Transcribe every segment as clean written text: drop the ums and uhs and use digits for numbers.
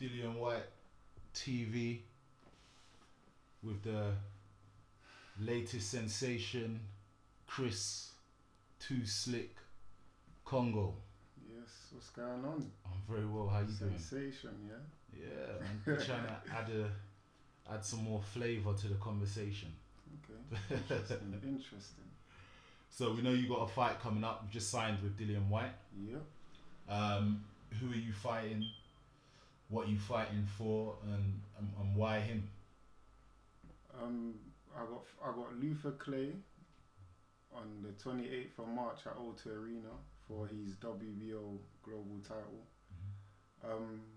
Dillian Whyte TV with the latest sensation, Chris Too Slick Congo. Yes, what's going on? I'm very well. How you doing? Sensation, yeah. Yeah, man. Trying to add some more flavour to the conversation. Okay. Interesting. So we know you got a fight coming up. You've just signed with Dillian Whyte. Yep. Who are you fighting? What are you fighting for? And why him? I got Luther Clay on the 28th of March at O2 Arena for his WBO global title.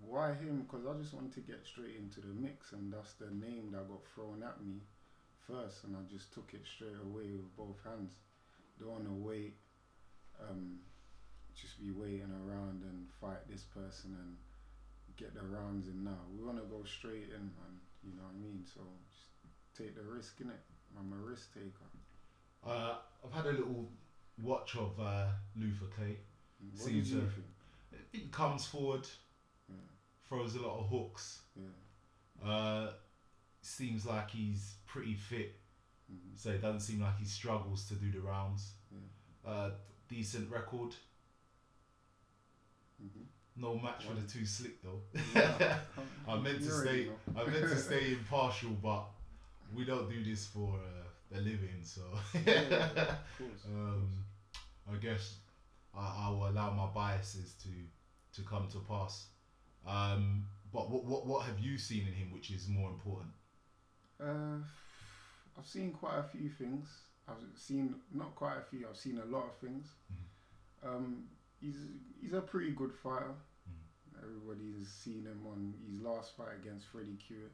Why him? Because I just wanted to get straight into the mix, and that's the name that got thrown at me first, and I just took it straight away with both hands. Don't want to wait, just be waiting around and fight this person and get the rounds in now. We want to go straight in, man. You know what I mean? So just take the risk, innit? I'm a risk taker. I've had a little watch of Luther Clay. What do you think? He comes forward, throws a lot of hooks. Seems like he's pretty fit, so it doesn't seem like he struggles to do the rounds. Decent record. No match for the Too Slick though. I meant to stay impartial, but we don't do this for a living, so of course. I guess I will allow my biases to come to pass. But what have you seen in him which is more important? I've seen quite a few things. I've seen not quite a few. I've seen a lot of things. He's a pretty good fighter. Everybody's seen him on his last fight against Freddie Hewitt.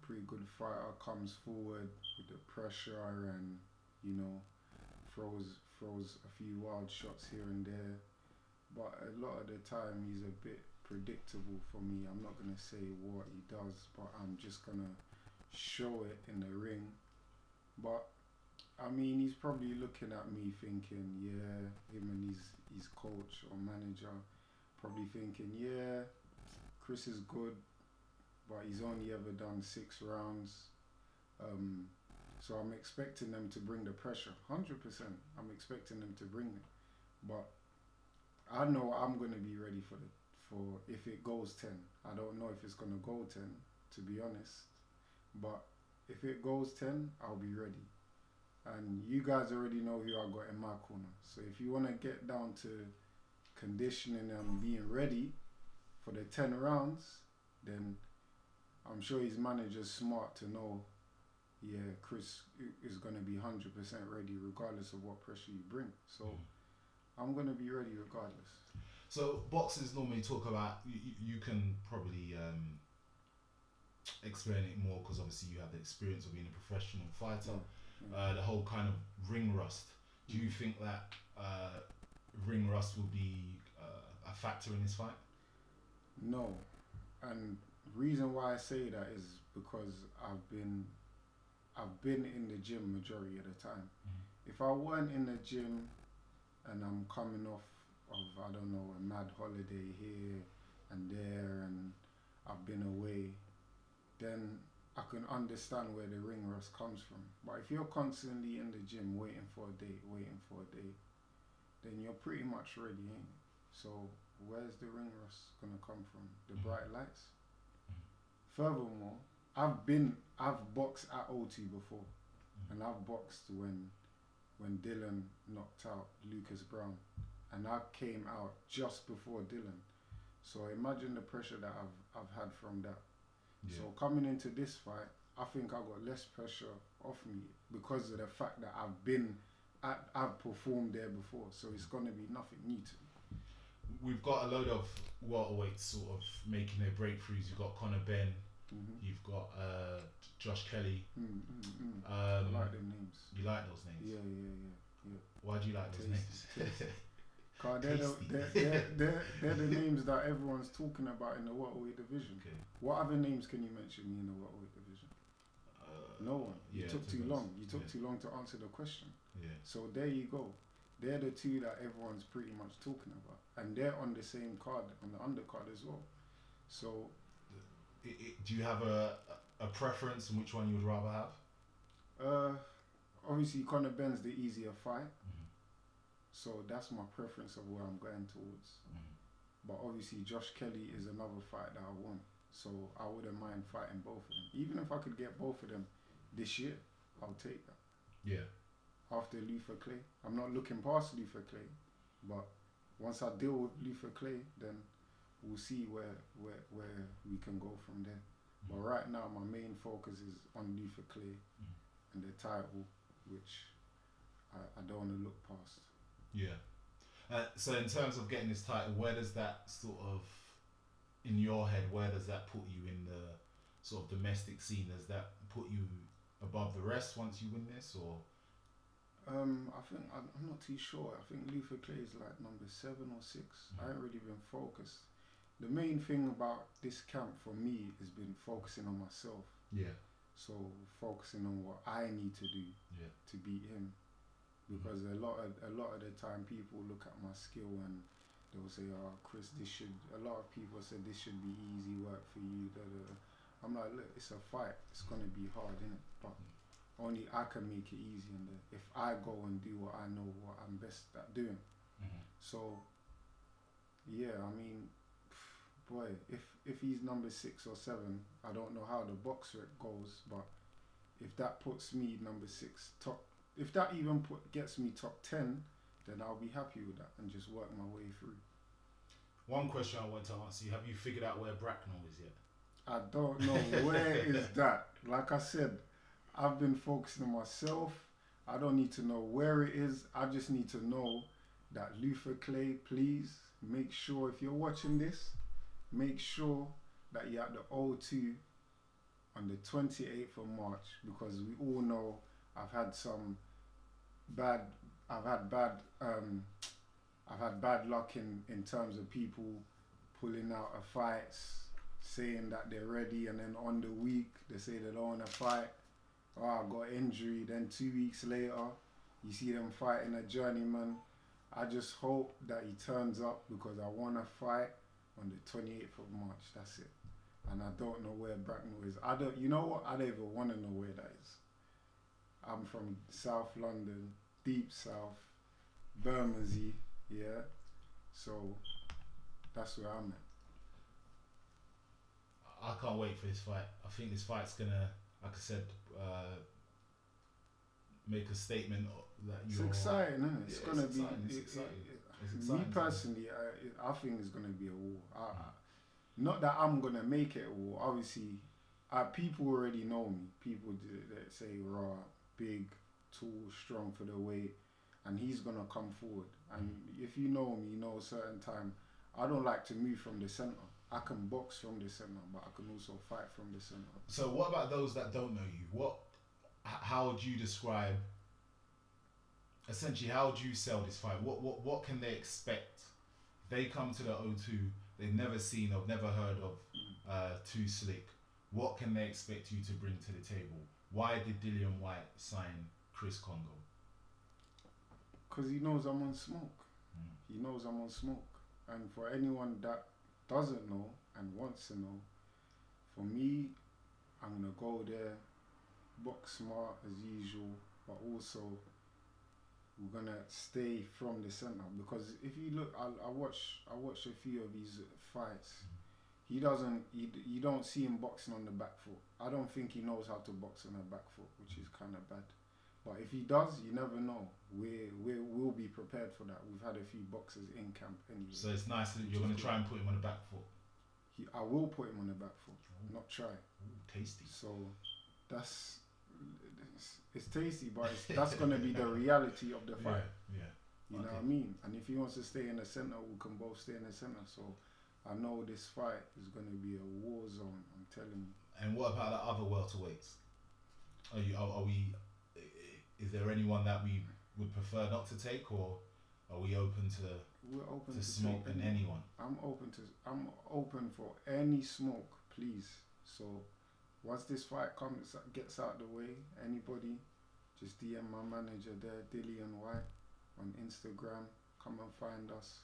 Pretty good fighter, comes forward with the pressure and throws a few wild shots here and there. But a lot of the time he's a bit predictable for me. I'm not gonna say what he does, but I'm just gonna show it in the ring. But I mean, he's probably looking at me thinking, yeah, him and his coach or manager probably thinking, yeah, Chris is good, but he's only ever done 6 rounds. So I'm expecting them to bring the pressure, 100%. I'm expecting them to bring it, but I know I'm gonna be ready for if it goes 10. I don't know if it's gonna go 10, to be honest, but if it goes 10, I'll be ready. And you guys already know who I got in my corner. So if you want to get down to conditioning and being ready for the 10 rounds, then I'm sure his manager's smart to know, yeah, Chris is going to be 100% ready regardless of what pressure you bring. So I'm going to be ready regardless. So boxers normally talk about, you can probably explain it more because obviously you have the experience of being a professional fighter. The whole kind of ring rust. Do you think that ring rust will be a factor in this fight? No, and reason why I say that is because I've been in the gym majority of the time. If I weren't in the gym and I'm coming off of, I don't know, a mad holiday here and there and I've been away, then I can understand where the ring rust comes from. But if you're constantly in the gym waiting for a date, then you're pretty much ready, ain't you? So where's the ring rust gonna come from? The bright lights? Furthermore, I've boxed at O2 before, and I've boxed when Dillian knocked out Lucas Brown, and I came out just before Dillian. So imagine the pressure that I've had from that. So coming into this fight, I think I got less pressure off me because of the fact that I've performed there before. So it's gonna be nothing new to me. We've got a load of welterweights sort of making their breakthroughs. You've got Conor Benn. You've got Josh Kelly. I like them names. You like those names? Yeah. Why do you like those names? Cause they're the names that everyone's talking about in the welterweight division. Okay. What other names can you mention me in the welterweight division? No one. You took too long. You took too long to answer the question. Yeah. So there you go. They're the two that everyone's pretty much talking about, and they're on the same card, on the undercard as well. So Do you have a preference in which one you would rather have? Obviously Conor Benn's the easier fight, Mm-hmm. so that's my preference of where I'm going towards. Mm-hmm. But obviously Josh Kelly is another fight that I want, so I wouldn't mind fighting both of them. Even if I could get both of them this year, I'll take that. Yeah. After Luther Clay, I'm not looking past Luther Clay, but once I deal with Luther Clay, then we'll see where we can go from there. Mm-hmm. But right now, my main focus is on Luther Clay Mm-hmm. and the title, which I don't want to look past. Yeah. So in terms of getting this title, where does that sort of, in your head, where does that put you in the sort of domestic scene? Does that put you above the rest once you win this, or? I think I'm not too sure. I think Luther Clay is like number 7 or 6. Mm-hmm. I ain't really been focused. The main thing about this camp for me has been focusing on myself. Yeah. So focusing on what I need to do to beat him, because a lot of the time people look at my skill and they'll say, "Oh, Chris, a lot of people said this should be easy work for you." Da, da, da. I'm like, look, it's a fight. It's gonna be hard, innit? But only I can make it easy, and if I go and do what I know, what I'm best at doing. Mm-hmm. So, yeah, I mean, boy, if he's number 6 or 7, I don't know how the box rec goes, but if that puts me number 6 top, if that even gets me top 10, then I'll be happy with that and just work my way through. One question I want to answer you: have you figured out where Bracknell is yet? I don't know where is that. Like I said, I've been focusing on myself. I don't need to know where it is. I just need to know that Luther Clay, please make sure, if you're watching this, make sure that you're at the O2 on the 28th of March, because we all know I've had bad luck in terms of people pulling out of fights, saying that they're ready, and then on the week they say they don't want to fight. Oh, I got injury. Then 2 weeks later, you see them fighting a journeyman. I just hope that he turns up, because I want to fight on the 28th of March. That's it. And I don't know where Bracknell is. You know what? I don't even want to know where that is. I'm from South London, deep south, Bermondsey, yeah. So that's where I'm at. I can't wait for this fight. I think this fight's gonna, like I said, make a statement that you're. It's exciting, isn't it? It's gonna be. It's exciting. Me personally, I think it's gonna be a war. Not that I'm gonna make it a war. Obviously, people already know me. People that say raw, big, tall, strong for the weight, and he's gonna come forward. And if you know me, you know a certain time, I don't like to move from the center. I can box from the center, but I can also fight from the center. So what about those that don't know you? How would you describe? Essentially, how would you sell this fight? What can they expect? They come to the O2. They've never seen or never heard of Too Slick. What can they expect you to bring to the table? Why did Dillian Whyte sign Chris Kongo? Because he knows I'm on smoke. He knows I'm on smoke. And for anyone that doesn't know and wants to know, for me, I'm going to go there, box smart as usual, but also we're going to stay from the center. Because if you look, I watch a few of his fights. You don't see him boxing on the back foot. I don't think he knows how to box on the back foot, which is kind of bad. But if he does, you never know. We'll be prepared for that. We've had a few boxers in camp anyway. So it's nice that you're going to try and put him on the back foot. I will put him on the back foot, not try. Ooh, tasty. So it's tasty, but that's going to be the reality of the fight. Yeah. You know what I mean? And if he wants to stay in the center, we can both stay in the center. So I know this fight is going to be a war zone, I'm telling you. And what about the other welterweights? Are we? Is there anyone that we would prefer not to take, or are we open to? We're open to to smoke anyone. I'm open for any smoke, please. So once this fight gets out the way, anybody, just DM my manager there, Dillian Whyte, on Instagram. Come and find us.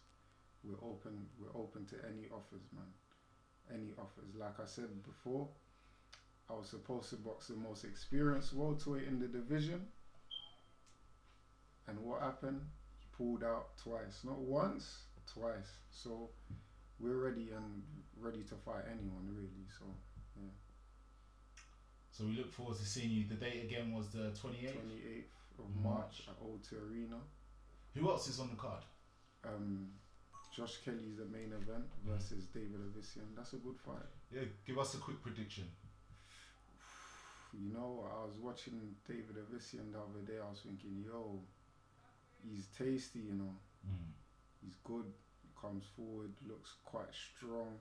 We're open to any offers, man. any offers. Like I said before, I was supposed to box the most experienced welterweight in the division, and what happened? He pulled out twice, not once, twice. So we're ready to fight anyone really. So yeah. So we look forward to seeing you. The date again was the 28th? 28th of March at O2 Arena. Who else is on the card? Josh Kelly's the main event versus David Avician. That's a good fight. Yeah, give us a quick prediction. You know, I was watching David Avician the other day. I was thinking, yo, he's tasty, you know. He's good, comes forward, looks quite strong.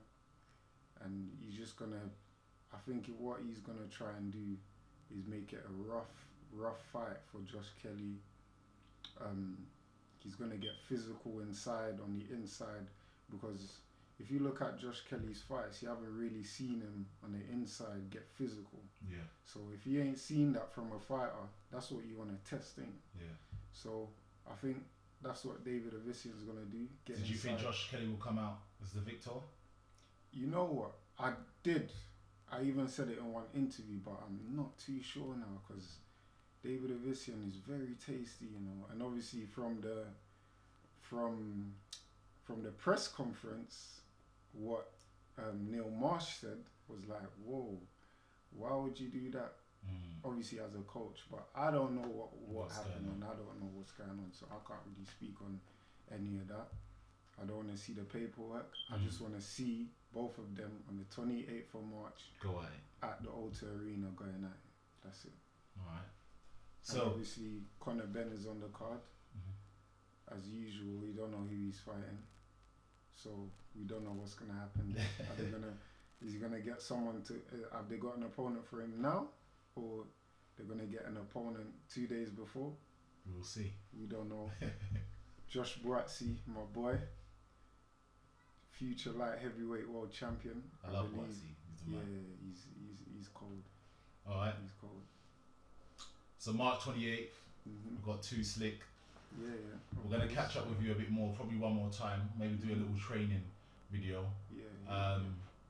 And he's just going to, I think what he's going to try and do is make it a rough fight for Josh Kelly. He's going to get physical on the inside, because if you look at Josh Kelly's fights, you haven't really seen him on the inside get physical. Yeah. So if you ain't seen that from a fighter, that's what you want to test, ain't it? Yeah. So I think that's what David Avician is going to do. Did you think Josh Kelly will come out as the victor? You know what? I did. I even said it in one interview, but I'm not too sure now, because David Avician is very tasty, you know. And obviously from the press conference, what Neil Marsh said was like, whoa, why would you do that? Obviously as a coach, but I don't know what happened, and I don't know what's going on, so I can't really speak on any of that. I don't want to see the paperwork. I just want to see both of them on the 28th of March at the O2 Arena going at it. That's it. Alright. So and obviously Conor Benn is on the card. As usual, we don't know who he's fighting, so we don't know what's gonna happen. Is he gonna get someone to? Have they got an opponent for him now, or they're gonna get an opponent 2 days before? We'll see. We don't know. Josh Buatsi, my boy, future light heavyweight world champion. I love Buatsi. He's cold. All right. He's cold. So March 28th, we've got 2 Slick. Yeah. We're going to catch up with you a bit more, probably one more time, maybe do a little training video.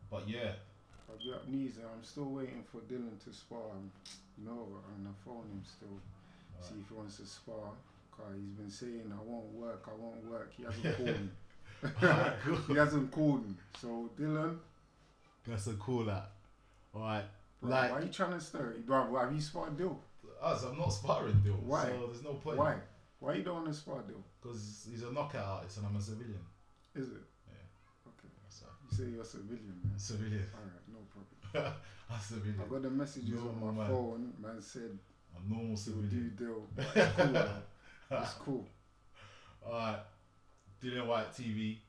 But yeah. I'll be up knees, and I'm still waiting for Dillian to spar. I'm on the phone him still. Right. See if he wants to spar. Cause he's been saying, I won't work. He hasn't called me. Alright, cool. He hasn't called me. So Dillian. That's a call that. Alright. Bro, why are you trying to stir it? Bro, have you sparred Dill? I'm not sparring Dill. Why? So there's no point. Why you don't want to spar Dill? Because he's a knockout artist and I'm a civilian. Is it? Yeah. Okay. So you say you're a civilian, man. Civilian. Alright, no problem. I'm civilian. I got the messages on my phone. Man said a normal civilian. Do Dill. But it's cool, man. It's cool. Alright. Dillian Whyte TV.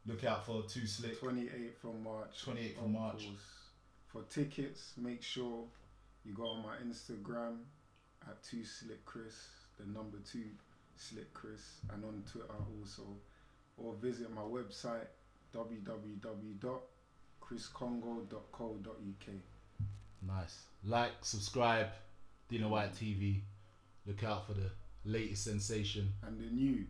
Look out for 2 Slick. 28th of March. 28th of March. Course. For tickets, make sure you go on my Instagram at 2 Slick Chris, the number 2 Slick Chris, and on Twitter also, or visit my website www.chriscongo.co.uk. Nice. Like, subscribe, Dillian Whyte TV. Look out for the latest sensation and the new.